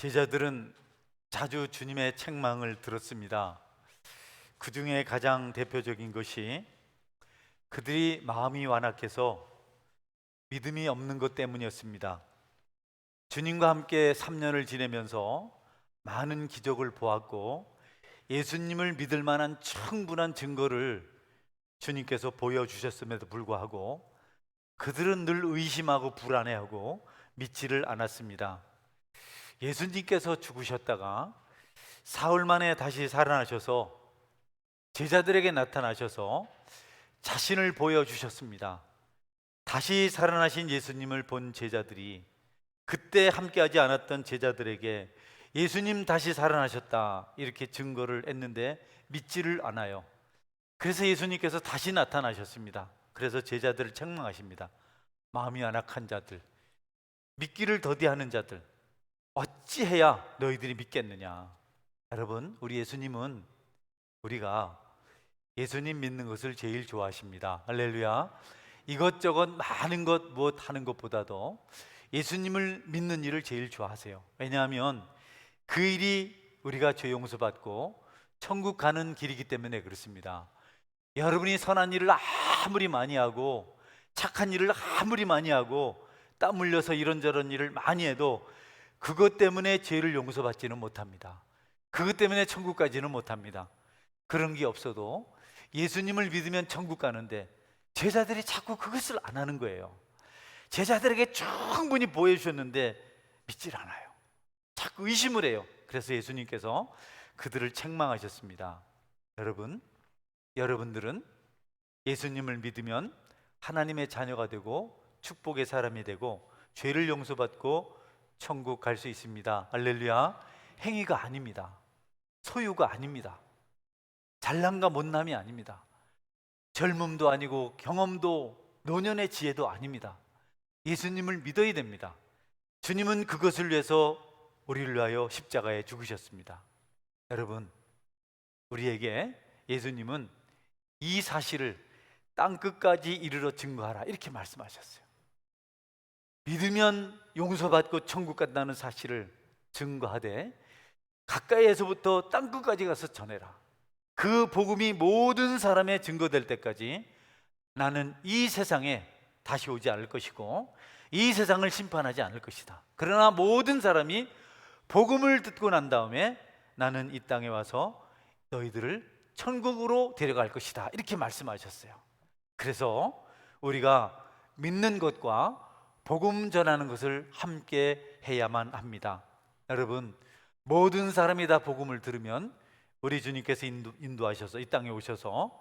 제자들은 자주 주님의 책망을 들었습니다. 그 중에 가장 대표적인 것이 그들이 마음이 완악해서 믿음이 없는 것 때문이었습니다. 주님과 함께 3년을 지내면서 많은 기적을 보았고 예수님을 믿을 만한 충분한 증거를 주님께서 보여주셨음에도 불구하고 그들은 늘 의심하고 불안해하고 믿지를 않았습니다. 예수님께서 죽으셨다가 사흘 만에 다시 살아나셔서 제자들에게 나타나셔서 자신을 보여주셨습니다. 다시 살아나신 예수님을 본 제자들이 그때 함께하지 않았던 제자들에게 예수님 다시 살아나셨다 이렇게 증거를 했는데 믿지를 않아요. 그래서 예수님께서 다시 나타나셨습니다. 그래서 제자들을 책망하십니다. 마음이 완악한 자들, 믿기를 더디하는 자들, 어찌해야 너희들이 믿겠느냐. 여러분, 우리 예수님은 우리가 예수님 믿는 것을 제일 좋아하십니다. 할렐루야. 이것저것 많은 것 무엇 하는 것보다도 예수님을 믿는 일을 제일 좋아하세요. 왜냐하면 그 일이 우리가 죄 용서받고 천국 가는 길이기 때문에 그렇습니다. 여러분이 선한 일을 아무리 많이 하고 착한 일을 아무리 많이 하고 땀 흘려서 이런저런 일을 많이 해도 그것 때문에 죄를 용서받지는 못합니다. 그것 때문에 천국 가지는 못합니다. 그런 게 없어도 예수님을 믿으면 천국 가는데 제자들이 자꾸 그것을 안 하는 거예요. 제자들에게 충분히 보여주셨는데 믿질 않아요. 자꾸 의심을 해요. 그래서 예수님께서 그들을 책망하셨습니다. 여러분들은 예수님을 믿으면 하나님의 자녀가 되고 축복의 사람이 되고 죄를 용서받고 천국 갈 수 있습니다. 할렐루야. 행위가 아닙니다. 소유가 아닙니다. 잘남과 못남이 아닙니다. 젊음도 아니고 경험도 노년의 지혜도 아닙니다. 예수님을 믿어야 됩니다. 주님은 그것을 위해서 우리를 위하여 십자가에 죽으셨습니다. 여러분, 우리에게 예수님은 이 사실을 땅끝까지 이르러 증거하라 이렇게 말씀하셨어요. 믿으면 용서받고 천국 간다는 사실을 증거하되 가까이에서부터 땅끝까지 가서 전해라. 그 복음이 모든 사람의 증거될 때까지 나는 이 세상에 다시 오지 않을 것이고 이 세상을 심판하지 않을 것이다. 그러나 모든 사람이 복음을 듣고 난 다음에 나는 이 땅에 와서 너희들을 천국으로 데려갈 것이다 이렇게 말씀하셨어요. 그래서 우리가 믿는 것과 복음 전하는 것을 함께 해야만 합니다. 여러분, 모든 사람이 다 복음을 들으면 우리 주님께서 인도하셔서 이 땅에 오셔서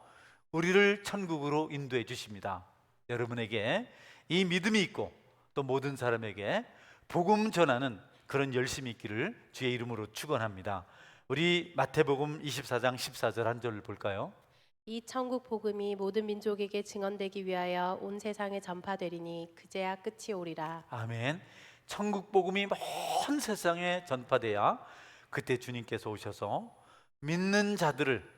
우리를 천국으로 인도해 주십니다. 여러분에게 이 믿음이 있고 또 모든 사람에게 복음 전하는 그런 열심이 있기를 주의 이름으로 축원합니다. 우리 마태복음 24장 14절 한 절을 볼까요? 이 천국 복음이 모든 민족에게 증언되기 위하여 온 세상에 전파되리니 그제야 끝이 오리라. 아멘. 천국 복음이 먼 세상에 전파돼야 그때 주님께서 오셔서 믿는 자들을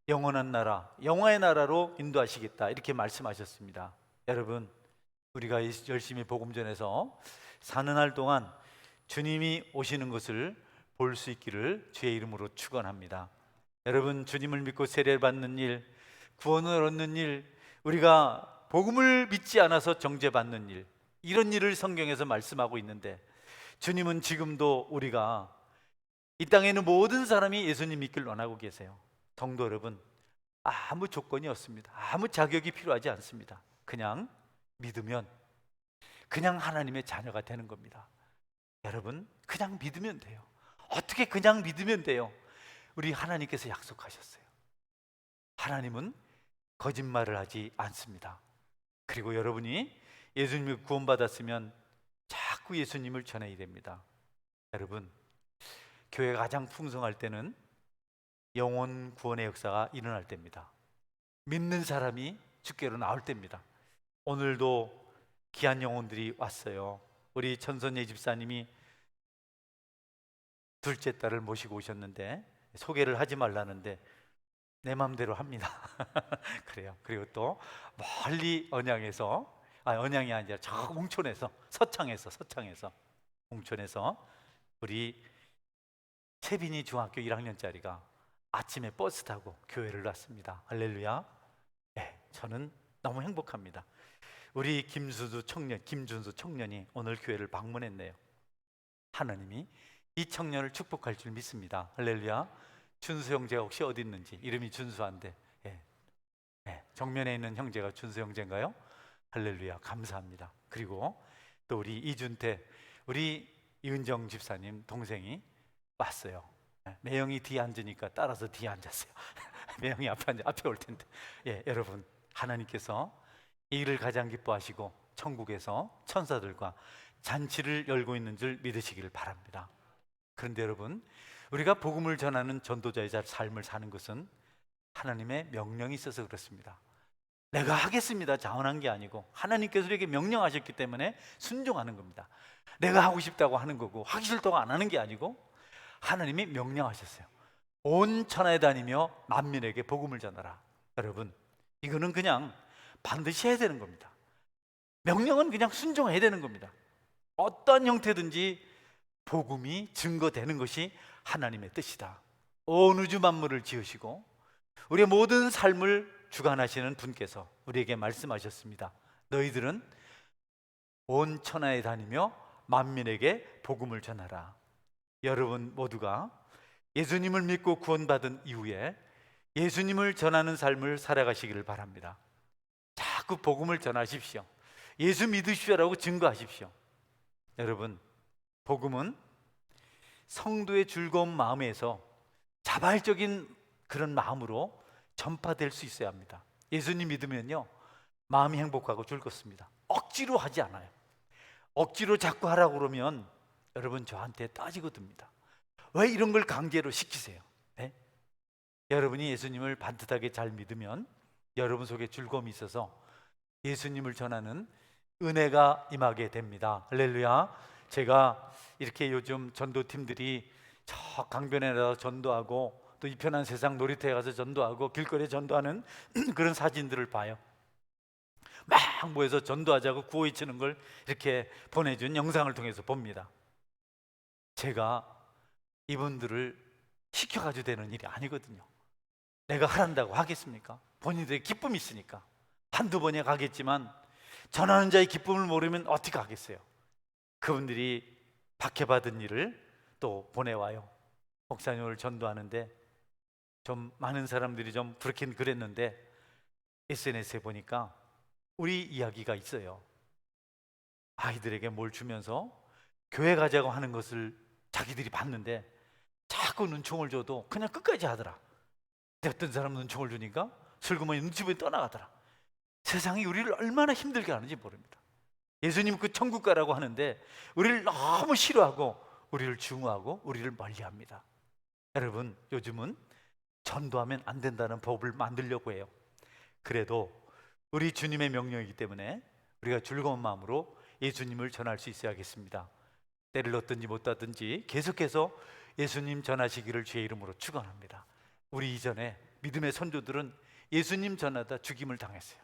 영원한 나라, 영화의 나라로 인도하시겠다 이렇게 말씀하셨습니다. 여러분, 우리가 열심히 복음 전해서 사는 날 동안 주님이 오시는 것을 볼 수 있기를 주의 이름으로 축원합니다. 여러분, 주님을 믿고 세례를 받는 일, 구원을 얻는 일, 우리가 복음을 믿지 않아서 정죄받는 일, 이런 일을 성경에서 말씀하고 있는데 주님은 지금도 우리가 이 땅에 있는 모든 사람이 예수님 믿기를 원하고 계세요. 성도 여러분, 아무 조건이 없습니다. 아무 자격이 필요하지 않습니다. 그냥 믿으면 그냥 하나님의 자녀가 되는 겁니다. 여러분, 그냥 믿으면 돼요. 어떻게 그냥 믿으면 돼요? 우리 하나님께서 약속하셨어요. 하나님은 거짓말을 하지 않습니다. 그리고 여러분이 예수님을 구원받았으면 자꾸 예수님을 전해야 됩니다. 여러분, 교회가 가장 풍성할 때는 영혼 구원의 역사가 일어날 때입니다. 믿는 사람이 주께로 나올 때입니다. 오늘도 귀한 영혼들이 왔어요. 우리 천선예 집사님이 둘째 딸을 모시고 오셨는데 소개를 하지 말라는데 내 마음대로 합니다. 그래요. 그리고 또 멀리 언양이 아니라 저 웅촌에서 서창에서 웅촌에서 우리 세빈이 중학교 1학년짜리가 아침에 버스 타고 교회를 왔습니다. 할렐루야. 네, 저는 너무 행복합니다. 우리 김준수 청년이 오늘 교회를 방문했네요. 하나님이 이 청년을 축복할 줄 믿습니다. 할렐루야. 준수 형제가 혹시 어디 있는지, 이름이 준수한데, 정면에 있는 형제가 준수 형제인가요? 할렐루야. 감사합니다. 그리고 또 우리 이준태, 우리 이은정 집사님 동생이 왔어요. 매형이 뒤에 앉으니까 따라서 뒤에 앉았어요. 매형이 앞에 올 텐데. 여러분, 하나님께서 이 일을 가장 기뻐하시고 천국에서 천사들과 잔치를 열고 있는 줄 믿으시길 바랍니다. 그런데 여러분, 우리가 복음을 전하는 전도자의 삶을 사는 것은 하나님의 명령이 있어서 그렇습니다. 내가 하겠습니다 자원한 게 아니고 하나님께서 우리에게 명령하셨기 때문에 순종하는 겁니다. 내가 하고 싶다고 하는 거고 하기 싫다고 안 하는 게 아니고 하나님이 명령하셨어요. 온 천하에 다니며 만민에게 복음을 전하라. 여러분, 이거는 그냥 반드시 해야 되는 겁니다. 명령은 그냥 순종해야 되는 겁니다. 어떤 형태든지 복음이 증거되는 것이 하나님의 뜻이다. 온 우주 만물을 지으시고 우리의 모든 삶을 주관하시는 분께서 우리에게 말씀하셨습니다. 너희들은 온 천하에 다니며 만민에게 복음을 전하라. 여러분 모두가 예수님을 믿고 구원받은 이후에 예수님을 전하는 삶을 살아가시기를 바랍니다. 자꾸 복음을 전하십시오. 예수 믿으십시오라고 증거하십시오. 여러분, 복음은 성도의 즐거운 마음에서 자발적인 그런 마음으로 전파될 수 있어야 합니다. 예수님 믿으면요, 마음이 행복하고 즐겁습니다. 억지로 하지 않아요. 억지로 자꾸 하라고 그러면 여러분 저한테 따지고 듭니다. 왜 이런 걸 강제로 시키세요? 네? 여러분이 예수님을 반듯하게 잘 믿으면 여러분 속에 즐거움이 있어서 예수님을 전하는 은혜가 임하게 됩니다. 할렐루야. 제가 이렇게 요즘 전도팀들이 저 강변에 나가서 전도하고 또 이 편한 세상 놀이터에 가서 전도하고 길거리에 전도하는 그런 사진들을 봐요. 막 모여서 전도하자고 구호 외치는 걸 이렇게 보내준 영상을 통해서 봅니다. 제가 이분들을 시켜가지고 되는 일이 아니거든요. 내가 하란다고 하겠습니까? 본인들의 기쁨이 있으니까 한두 번에 가겠지만 전하는 자의 기쁨을 모르면 어떻게 하겠어요? 그분들이 박해받은 일을 또 보내와요. 목사님을 전도하는데 좀 많은 사람들이 좀 그렇긴 그랬는데 SNS에 보니까 우리 이야기가 있어요. 아이들에게 뭘 주면서 교회 가자고 하는 것을 자기들이 봤는데 자꾸 눈총을 줘도 그냥 끝까지 하더라. 근데 어떤 사람은 눈총을 주니까 슬그머니 눈치 보니 떠나가더라. 세상이 우리를 얼마나 힘들게 하는지 모릅니다. 예수님 그 천국 가라고 하는데 우리를 너무 싫어하고 우리를 증오하고 우리를 멀리합니다. 여러분, 요즘은 전도하면 안 된다는 법을 만들려고 해요. 그래도 우리 주님의 명령이기 때문에 우리가 즐거운 마음으로 예수님을 전할 수 있어야겠습니다. 때를 얻든지 못 얻든지 계속해서 예수님 전하시기를 주의 이름으로 축원합니다. 우리 이전에 믿음의 선조들은 예수님 전하다 죽임을 당했어요.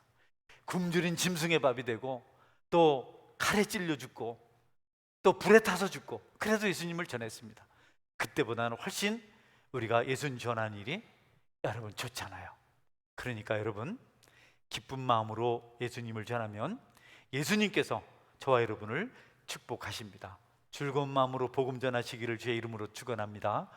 굶주린 짐승의 밥이 되고 또 칼에 찔려 죽고 또 불에 타서 죽고 그래도 예수님을 전했습니다. 그때보다는 훨씬 우리가 예수님 전하는 일이 여러분 좋잖아요. 그러니까 여러분 기쁜 마음으로 예수님을 전하면 예수님께서 저와 여러분을 축복하십니다. 즐거운 마음으로 복음 전하시기를 주의 이름으로 축원합니다.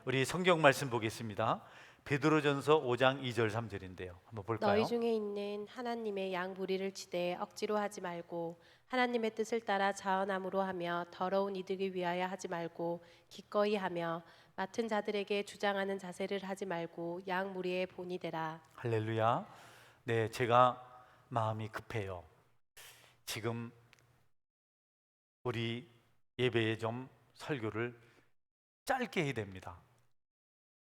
우리 성경 말씀 보겠습니다. 베드로전서 5장 2절 3절인데요. 한번 볼까요? 너희 중에 있는 하나님의 양 무리를 치되 억지로 하지 말고 하나님의 뜻을 따라 자원함으로 하며 더러운 이득을 위하여 하지 말고 기꺼이 하며 맡은 자들에게 주장하는 자세를 하지 말고 양 무리의 본이 되라. 할렐루야. 네, 제가 마음이 급해요. 지금 우리 예배에 좀 설교를 짧게 해야 됩니다.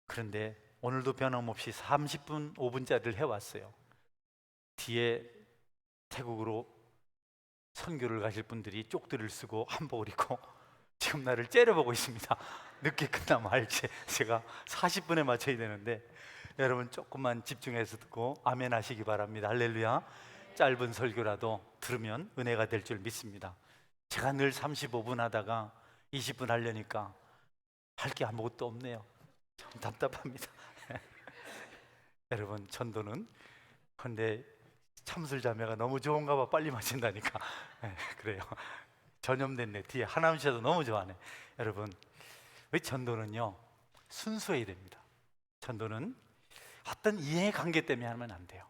그런데 오늘도 변함없이 30분 5분짜리를 해왔어요. 뒤에 태국으로 선교를 가실 분들이 쪽들을 쓰고 한복을 입고 지금 나를 째려보고 있습니다. 늦게 끝나면 알지. 제가 40분에 맞춰야 되는데 여러분 조금만 집중해서 듣고 아멘 하시기 바랍니다. 할렐루야. 짧은 설교라도 들으면 은혜가 될 줄 믿습니다. 제가 늘 35분 하다가 20분 하려니까 할 게 아무것도 없네요. 좀 답답합니다. 여러분, 전도는 근데 참술자매가 너무 좋은가 봐. 빨리 마신다니까. 그래요. 전염됐네. 뒤에 하나님 씨도 너무 좋아하네. 여러분, 왜 전도는요 순수해야 됩니다. 전도는 어떤 이해관계 때문에 하면 안 돼요.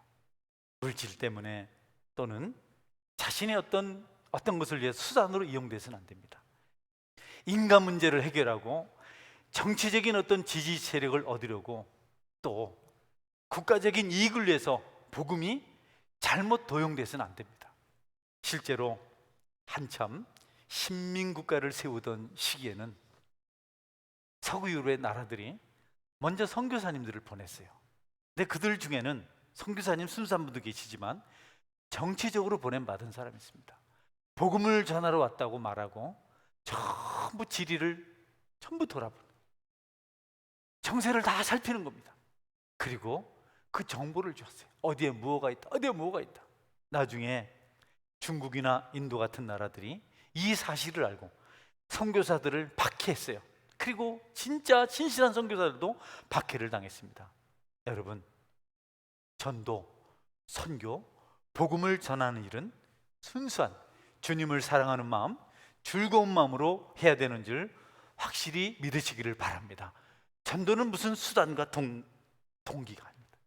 물질 때문에 또는 자신의 어떤 것을 위해 수단으로 이용돼서는 안 됩니다. 인간 문제를 해결하고 정치적인 어떤 지지 세력을 얻으려고 또 국가적인 이익을 위해서 복음이 잘못 도용돼서는 안 됩니다. 실제로 한참 신민국가를 세우던 시기에는 서구 유럽의 나라들이 먼저 선교사님들을 보냈어요. 근데 그들 중에는 선교사님 순수한 분도 계시지만 정치적으로 보냄받은 사람이 있습니다. 복음을 전하러 왔다고 말하고 전부 지리를 전부 돌아보는, 정세를 다 살피는 겁니다. 그리고 그 정보를 줬어요. 어디에 무엇가 있다, 어디에 무엇가 있다. 나중에 중국이나 인도 같은 나라들이 이 사실을 알고 선교사들을 박해했어요. 그리고 진짜 진실한 선교사들도 박해를 당했습니다. 여러분, 전도, 선교, 복음을 전하는 일은 순수한 주님을 사랑하는 마음, 즐거운 마음으로 해야 되는 줄 확실히 믿으시기를 바랍니다. 전도는 무슨 수단과 동기가 아닙니다.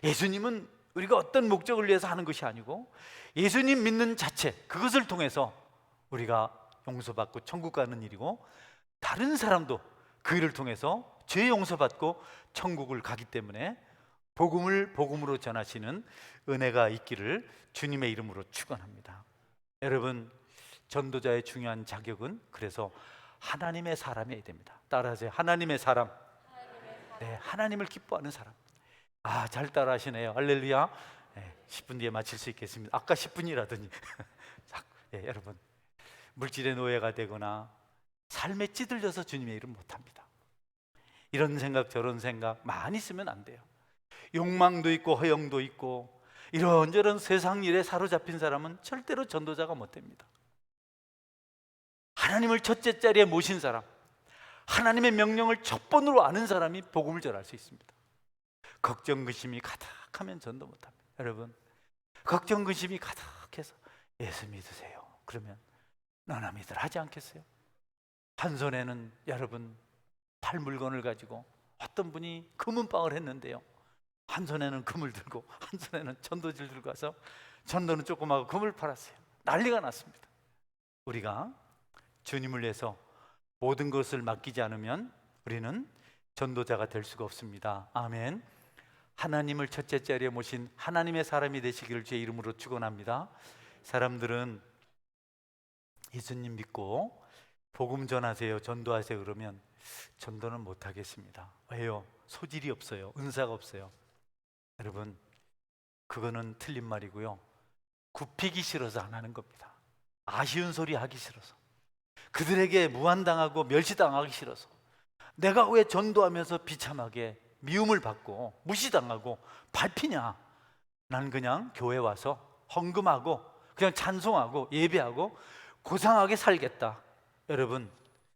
예수님은 우리가 어떤 목적을 위해서 하는 것이 아니고 예수님 믿는 자체, 그것을 통해서 우리가 용서받고 천국 가는 일이고 다른 사람도 그 일을 통해서 죄 용서받고 천국을 가기 때문에 복음을 복음으로 전하시는 은혜가 있기를 주님의 이름으로 축원합니다. 여러분, 전도자의 중요한 자격은 그래서 하나님의 사람이어야 됩니다. 따라하세요. 하나님의 사람. 네, 하나님을 기뻐하는 사람. 잘 따라하시네요. 할렐루야. 10분 뒤에 마칠 수 있겠습니다. 아까 10분이라더니 여러분, 물질의 노예가 되거나 삶에 찌들려서 주님의 일은 못합니다. 이런 생각 저런 생각 많이 쓰면 안 돼요. 욕망도 있고 허영도 있고 이런저런 세상 일에 사로잡힌 사람은 절대로 전도자가 못 됩니다. 하나님을 첫째 자리에 모신 사람, 하나님의 명령을 첫 번으로 아는 사람이 복음을 전할 수 있습니다. 걱정 근심이 가득하면 전도 못합니다. 여러분, 걱정 근심이 가득해서 예수 믿으세요 그러면 너나 믿으라 하지 않겠어요? 한 손에는 여러분 팔 물건을 가지고 어떤 분이 금은방을 했는데요, 한 손에는 금을 들고 한 손에는 전도지를 들고 와서 전도는 조금 하고 금을 팔았어요. 난리가 났습니다. 우리가 주님을 위해서 모든 것을 맡기지 않으면 우리는 전도자가 될 수가 없습니다. 아멘. 하나님을 첫째 자리에 모신 하나님의 사람이 되시기를 주의 이름으로 축원합니다. 사람들은 예수님 믿고 복음 전하세요, 전도하세요 그러면 전도는 못하겠습니다. 왜요? 소질이 없어요. 은사가 없어요. 여러분, 그거는 틀린 말이고요, 굽히기 싫어서 안 하는 겁니다. 아쉬운 소리 하기 싫어서, 그들에게 무한당하고 멸시당하기 싫어서, 내가 왜 전도하면서 비참하게 미움을 받고 무시당하고 밟히냐, 나는 그냥 교회 와서 헌금하고 그냥 찬송하고 예배하고 고상하게 살겠다. 여러분,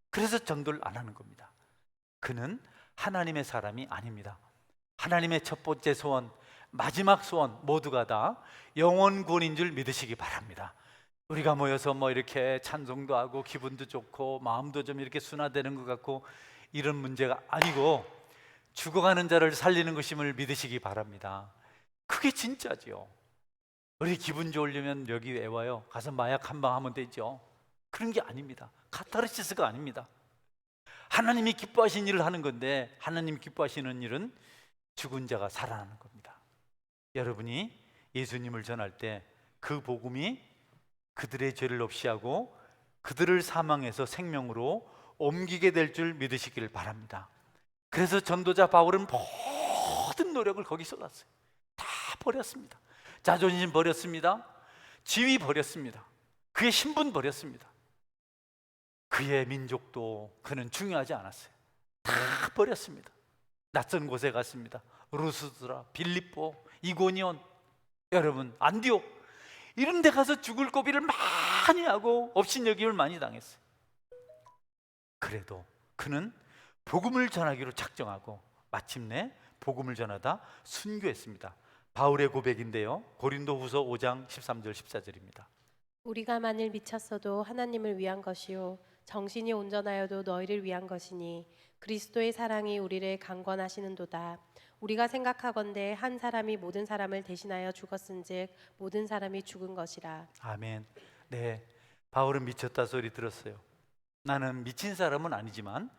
그래서 전도를 안 하는 겁니다. 그는 하나님의 사람이 아닙니다. 하나님의 첫 번째 소원, 마지막 소원 모두가 다 영원 구원인 줄 믿으시기 바랍니다. 우리가 모여서 이렇게 찬송도 하고 기분도 좋고 마음도 좀 이렇게 순화되는 것 같고 이런 문제가 아니고 죽어가는 자를 살리는 것임을 믿으시기 바랍니다. 그게 진짜죠. 우리 기분 좋으려면 여기 왜 와요? 가서 마약 한 방 하면 되죠. 그런 게 아닙니다. 카타르시스가 아닙니다. 하나님이 기뻐하시는 일을 하는 건데, 하나님 기뻐하시는 일은 죽은 자가 살아나는 겁니다. 여러분이 예수님을 전할 때 그 복음이 그들의 죄를 없이 하고 그들을 사망에서 생명으로 옮기게 될 줄 믿으시길 바랍니다. 그래서 전도자 바울은 모든 노력을 거기 쏟았어요. 다 버렸습니다. 자존심 버렸습니다. 지위 버렸습니다. 그의 신분 버렸습니다. 그의 민족도 그는 중요하지 않았어요. 다 버렸습니다. 낯선 곳에 갔습니다. 루스드라, 빌립보, 이고니온, 여러분 안디옥 이런 데 가서 죽을 고비를 많이 하고 업신여김을 많이 당했어요. 그래도 그는 복음을 전하기로 작정하고 마침내 복음을 전하다 순교했습니다. 바울의 고백인데요. 고린도후서 5장 13절 14절입니다. 우리가 만일 미쳤어도 하나님을 위한 것이요 정신이 온전하여도 너희를 위한 것이니 그리스도의 사랑이 우리를 강권하시는도다. 우리가 생각하건대 한 사람이 모든 사람을 대신하여 죽었은즉 모든 사람이 죽은 것이라. 아멘. 네, 바울은 미쳤다 소리 들었어요. 나는 미친 사람은 아니지만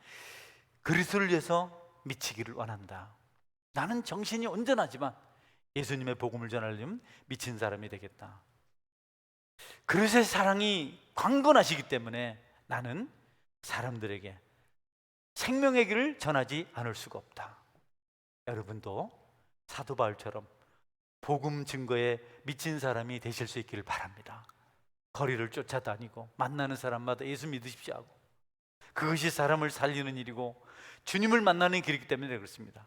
그리스도를 위해서 미치기를 원한다. 나는 정신이 온전하지만 예수님의 복음을 전하려면 미친 사람이 되겠다. 그리스도의 사랑이 강건하시기 때문에 나는 사람들에게 생명의 길을 전하지 않을 수가 없다. 여러분도 사도 바울처럼 복음 증거에 미친 사람이 되실 수 있기를 바랍니다. 거리를 쫓아다니고 만나는 사람마다 예수 믿으십시오 하고, 그것이 사람을 살리는 일이고 주님을 만나는 길이기 때문에 그렇습니다.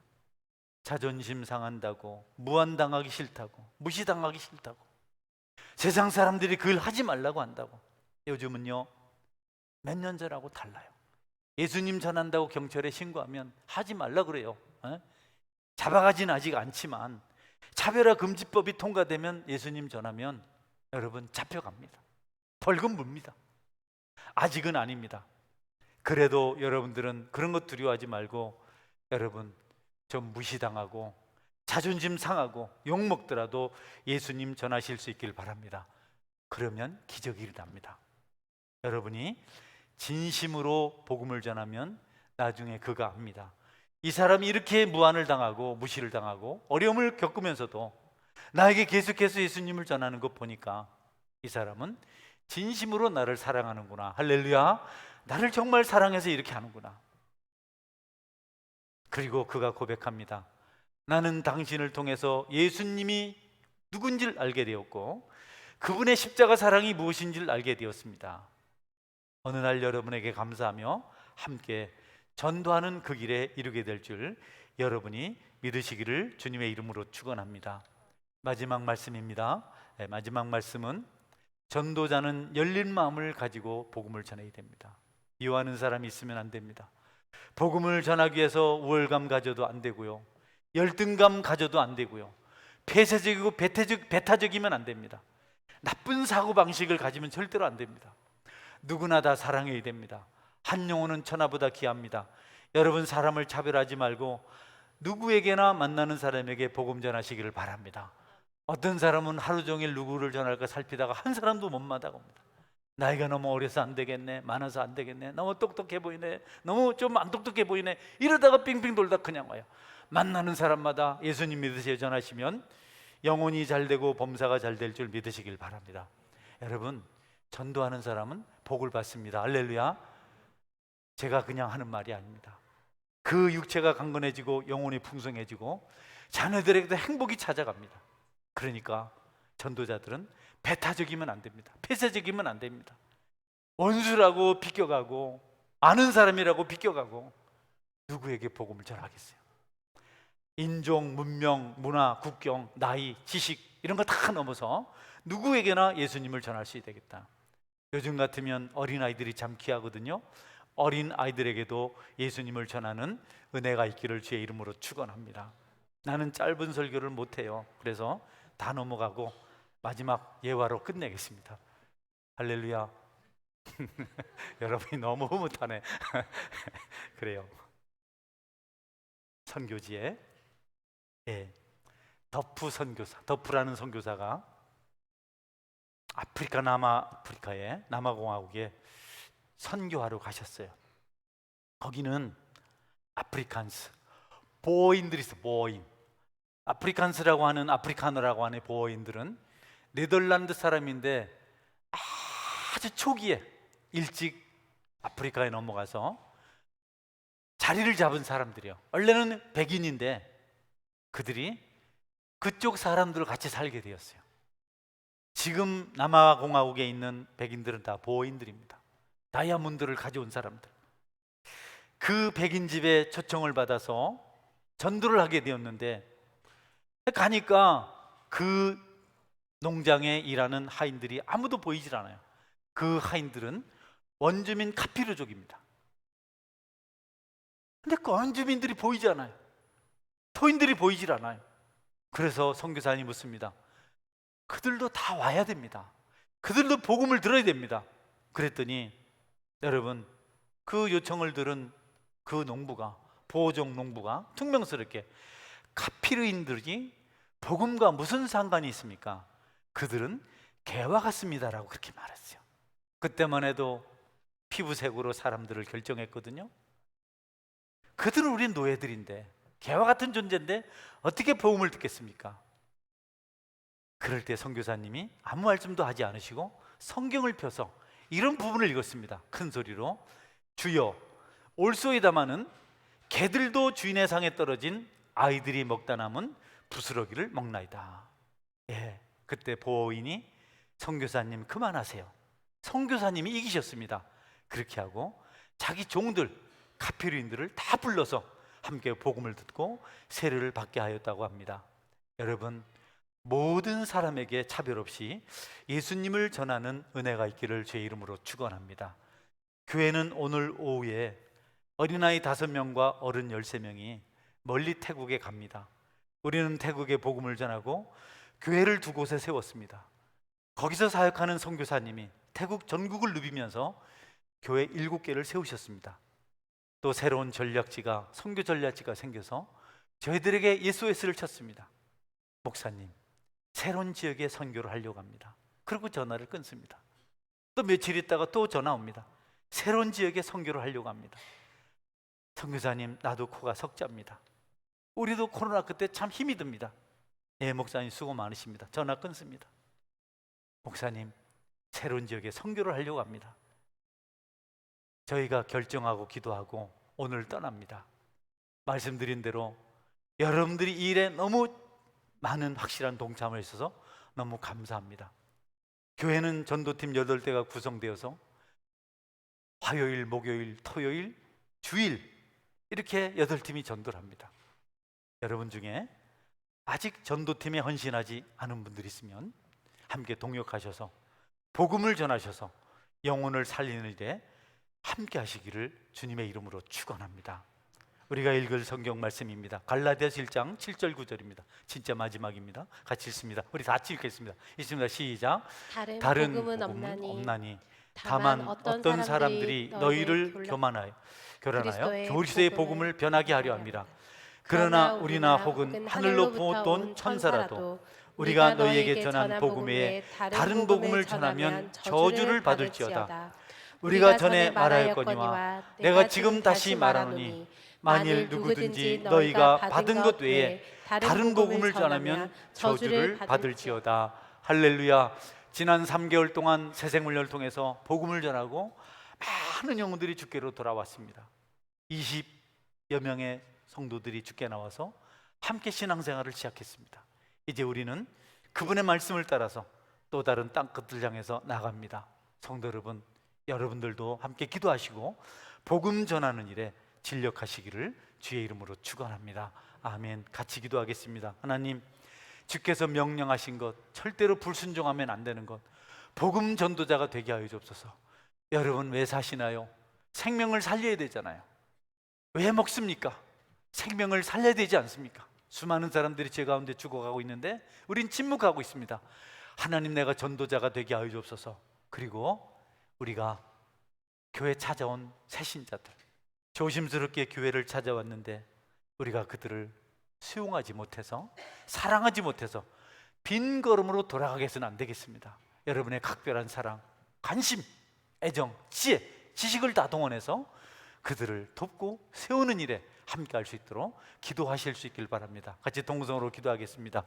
자존심 상한다고, 무안당하기 싫다고, 무시당하기 싫다고, 세상 사람들이 그걸 하지 말라고 한다고. 요즘은요 몇 년 전하고 달라요. 예수님 전한다고 경찰에 신고하면 하지 말라 그래요. 잡아가지는 아직 않지만 차별화금지법이 통과되면 예수님 전하면 여러분 잡혀갑니다. 벌금 묻니다. 아직은 아닙니다. 그래도 여러분들은 그런 것 두려워하지 말고 여러분 좀 무시당하고 자존심 상하고 욕먹더라도 예수님 전하실 수 있길 바랍니다. 그러면 기적이 일어납니다. 여러분이 진심으로 복음을 전하면 나중에 그가 압니다. 이 사람이 이렇게 무안을 당하고 무시를 당하고 어려움을 겪으면서도 나에게 계속해서 예수님을 전하는 것 보니까 이 사람은 진심으로 나를 사랑하는구나. 할렐루야. 나를 정말 사랑해서 이렇게 하는구나. 그리고 그가 고백합니다. 나는 당신을 통해서 예수님이 누군지를 알게 되었고 그분의 십자가 사랑이 무엇인지를 알게 되었습니다. 어느 날 여러분에게 감사하며 함께 전도하는 그 길에 이르게 될 줄 여러분이 믿으시기를 주님의 이름으로 축원합니다. 마지막 말씀입니다. 마지막 말씀은 전도자는 열린 마음을 가지고 복음을 전해야 됩니다. 미워하는 사람이 있으면 안 됩니다. 복음을 전하기 위해서 우월감 가져도 안 되고요, 열등감 가져도 안 되고요, 폐쇄적이고 배타적이면 안 됩니다. 나쁜 사고방식을 가지면 절대로 안 됩니다. 누구나 다 사랑해야 됩니다. 한 영혼은 천하보다 귀합니다. 여러분 사람을 차별하지 말고 누구에게나 만나는 사람에게 복음 전하시기를 바랍니다. 어떤 사람은 하루 종일 누구를 전할까 살피다가 한 사람도 못 만나갑니다. 나이가 너무 어려서 안 되겠네, 많아서 안 되겠네, 너무 똑똑해 보이네, 너무 좀 안 똑똑해 보이네, 이러다가 빙빙 돌다 그냥 와요. 만나는 사람마다 예수님 믿으세요 전하시면 영혼이 잘되고 범사가 잘 될 줄 믿으시길 바랍니다. 여러분 전도하는 사람은 복을 받습니다. 할렐루야. 제가 그냥 하는 말이 아닙니다. 그 육체가 강건해지고 영혼이 풍성해지고 자녀들에게도 행복이 찾아갑니다. 그러니까 전도자들은 배타적이면 안 됩니다. 폐쇄적이면 안 됩니다. 원수라고 비껴가고 아는 사람이라고 비껴가고 누구에게 복음을 전하겠어요? 인종, 문명, 문화, 국경, 나이, 지식 이런 거 다 넘어서 누구에게나 예수님을 전할 수 있어야 되겠다. 요즘 같으면 어린아이들이 참 귀하거든요. 어린아이들에게도 예수님을 전하는 은혜가 있기를 주의 이름으로 축원합니다. 나는 짧은 설교를 못해요. 그래서 다 넘어가고 마지막 예화로 끝내겠습니다. 할렐루야. 여러분이 너무 흐뭇하네. 그래요. 선교지에 더프 선교사, 더프라는 선교사가 남아프리카의 남아공화국에 선교하러 가셨어요. 거기는 아프리칸스 보어인들이 있어. 보어인. 아프리칸스라고 하는, 아프리카너라고 하는 보어인들은 네덜란드 사람인데 아주 초기에 일찍 아프리카에 넘어가서 자리를 잡은 사람들이에요. 원래는 백인인데 그들이 그쪽 사람들과 같이 살게 되었어요. 지금 남아공화국에 있는 백인들은 다 보어인들입니다. 다이아몬드를 가져온 사람들. 그 백인 집에 초청을 받아서 전도를 하게 되었는데 가니까 그 농장에 일하는 하인들이 아무도 보이질 않아요. 그 하인들은 원주민 카피르족입니다. 근데 원주민들이 보이지 않아요. 토인들이 보이질 않아요. 그래서 선교사님이 묻습니다. 그들도 다 와야 됩니다. 그들도 복음을 들어야 됩니다. 그랬더니 여러분, 그 요청을 들은 그 농부가, 보호종 농부가 퉁명스럽게, 카피르인들이 복음과 무슨 상관이 있습니까? 그들은 개와 같습니다라고 그렇게 말했어요. 그때만 해도 피부색으로 사람들을 결정했거든요. 그들은 우리 노예들인데, 개와 같은 존재인데 어떻게 복음을 듣겠습니까? 그럴 때 선교사님이 아무 말씀도 하지 않으시고 성경을 펴서 이런 부분을 읽었습니다. 큰 소리로, 주여, 올소이다마는 개들도 주인의 상에 떨어진 아이들이 먹다 남은 부스러기를 먹나이다. 예, 그때 보호인이 선교사님 그만하세요. 선교사님이 이기셨습니다. 그렇게 하고 자기 종들, 카피르인들을 다 불러서 함께 복음을 듣고 세례를 받게 하였다고 합니다. 여러분, 모든 사람에게 차별 없이 예수님을 전하는 은혜가 있기를 주의 이름으로 축원합니다. 교회는 오늘 오후에 어린아이 5명과 어른 13명이 멀리 태국에 갑니다. 우리는 태국에 복음을 전하고 교회를 두 곳에 세웠습니다. 거기서 사역하는 선교사님이 태국 전국을 누비면서 교회 7개를 세우셨습니다. 또 새로운 전략지가, 선교 전략지가 생겨서 저희들에게 SOS를 쳤습니다. 목사님, 새로운 지역에 선교를 하려고 합니다. 그리고 전화를 끊습니다. 또 며칠 있다가 또 전화 옵니다. 새로운 지역에 선교를 하려고 합니다. 선교사님, 나도 코가 석자입니다. 우리도 코로나 그때 참 힘이 듭니다. 예, 목사님 수고 많으십니다. 전화 끊습니다. 목사님, 새로운 지역에 선교를 하려고 합니다. 저희가 결정하고 기도하고 오늘 떠납니다. 말씀드린 대로 여러분들이 이 일에 너무 많은 확실한 동참을 있어서 너무 감사합니다. 교회는 전도팀 8대가 구성되어서 화요일, 목요일, 토요일, 주일 이렇게 8팀이 전도를 합니다. 여러분 중에 아직 전도팀에 헌신하지 않은 분들이 있으면 함께 동역하셔서 복음을 전하셔서 영혼을 살리는 일에 함께 하시기를 주님의 이름으로 축원합니다. 우리가 읽을 성경 말씀입니다. 갈라디아서 1장 7절 9절입니다. 진짜 마지막입니다. 같이 읽습니다. 우리 다 같이 읽겠습니다. 읽습니다. 시작. 다른 복음은 없나니 다만 어떤 사람들이 너희를 교란하여 그리스도의 복음을 변하게 하려 합니다. 그러나 우리나 혹은 하늘로부터 온 천사라도 우리가 너희에게 전한 복음 외에 다른 복음을 전하면 저주를 받을지어다. 우리가 전에 말하였거니와 내가 지금 다시 말하노니 만일 누구든지 너희가 받은 것 외에 다른 복음을 전하면 저주를 받을지어다. 할렐루야. 지난 3개월 동안 새생훈련을 통해서 복음을 전하고 많은 영혼들이 주께로 돌아왔습니다. 20여 명의 성도들이 주께 나와서 함께 신앙생활을 시작했습니다. 이제 우리는 그분의 말씀을 따라서 또 다른 땅끝을 향해서 나갑니다. 성도 여러분, 여러분들도 함께 기도하시고 복음 전하는 일에 진력하시기를 주의 이름으로 축원합니다. 아멘. 같이 기도하겠습니다. 하나님, 주께서 명령하신 것, 절대로 불순종하면 안 되는 것, 복음 전도자가 되게 하여 주옵소서. 여러분 왜 사시나요? 생명을 살려야 되잖아요. 왜 먹습니까? 생명을 살려야 되지 않습니까? 수많은 사람들이 제 가운데 죽어가고 있는데 우린 침묵하고 있습니다. 하나님, 내가 전도자가 되게 하여 주옵소서. 그리고 우리가 교회 찾아온 새신자들, 조심스럽게 교회를 찾아왔는데 우리가 그들을 수용하지 못해서, 사랑하지 못해서 빈 걸음으로 돌아가게 해서는 안 되겠습니다. 여러분의 각별한 사랑, 관심, 애정, 지혜, 지식을 다 동원해서 그들을 돕고 세우는 일에 함께 할 수 있도록 기도하실 수 있길 바랍니다. 같이 동성으로 기도하겠습니다.